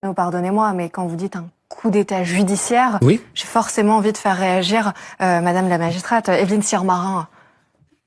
Non, pardonnez-moi, mais quand vous dites un coup d'état judiciaire, oui. J'ai forcément envie de faire réagir Madame la magistrate, Évelyne Sirmarin.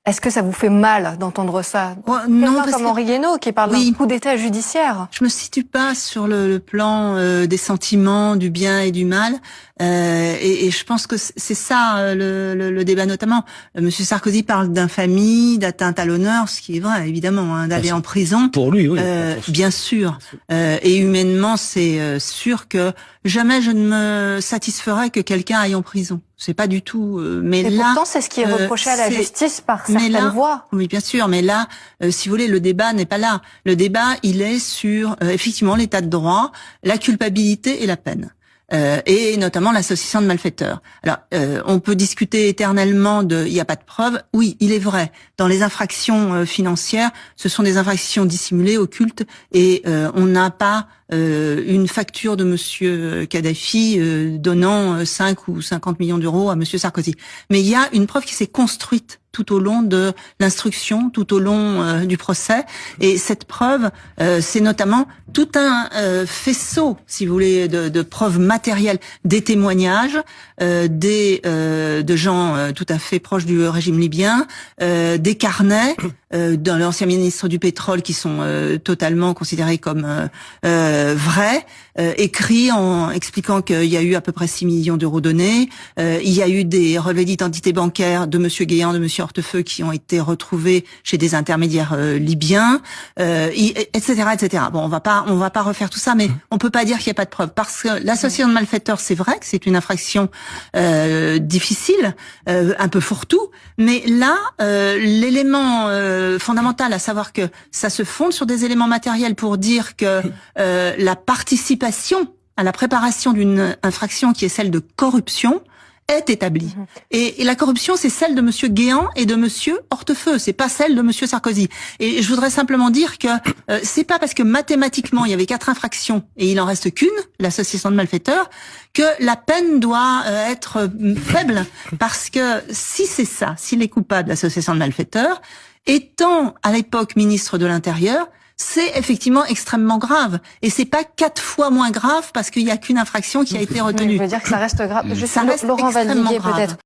Est-ce que ça vous fait mal d'entendre ça? Non, parce comme Henri Guénaud qui parle d'un coup d'état judiciaire. Je me situe pas sur le plan des sentiments, du bien et du mal. Et je pense que c'est ça le débat notamment. Monsieur Sarkozy parle d'infamie, d'atteinte à l'honneur, ce qui est vrai évidemment, hein, d'aller en prison. Pour lui, oui. Bien sûr. Et humainement, c'est sûr que jamais je ne me satisferais que quelqu'un aille en prison. C'est pas du tout. Mais et là, pourtant, c'est ce qui est reproché à la justice par certaines voix. Oui, bien sûr. Mais là, si vous voulez, le débat n'est pas là. Le débat, il est sur effectivement l'état de droit, la culpabilité et la peine. Et notamment l'association de malfaiteurs. Alors, on peut discuter éternellement il n'y a pas de preuves. Oui, il est vrai. Dans les infractions financières, ce sont des infractions dissimulées, occultes, et on n'a pas une facture de Monsieur Kadhafi donnant 5 ou 50 millions d'euros à Monsieur Sarkozy. Mais il y a une preuve qui s'est construite tout au long de l'instruction, tout au long du procès. Et cette preuve, c'est notamment tout un faisceau, si vous voulez, de preuves matérielles, des témoignages, de gens tout à fait proches du régime libyen, des carnets de l'ancien ministre du pétrole qui sont totalement considérés comme vrais, écrits en expliquant qu'il y a eu à peu près 6 millions d'euros donnés. Il y a eu des relevés d'identité bancaire de Monsieur Guéant, de Monsieur Hortefeux qui ont été retrouvés chez des intermédiaires libyens, etc., etc. Bon, on va pas refaire tout ça, mais on peut pas dire qu'il n'y a pas de preuves parce que l'association de malfaiteurs, c'est vrai que c'est une infraction difficile, un peu fourre-tout, mais là, l'élément fondamental, à savoir que ça se fonde sur des éléments matériels pour dire que la participation à la préparation d'une infraction qui est celle de corruption est établie. Et la corruption, c'est celle de Monsieur Guéant et de Monsieur Hortefeux, c'est pas celle de Monsieur Sarkozy. Et je voudrais simplement dire que c'est pas parce que mathématiquement il y avait 4 infractions et il en reste qu'une, l'association de malfaiteurs, que la peine doit être faible. Parce que si c'est ça, s'il est coupable d'association de malfaiteurs, étant à l'époque ministre de l'Intérieur, c'est effectivement extrêmement grave. Et c'est pas 4 fois moins grave parce qu'il y a qu'une infraction qui a été retenue. Je veux dire que ça reste grave. Ça reste Laurent extrêmement Vandier, grave. peut-être.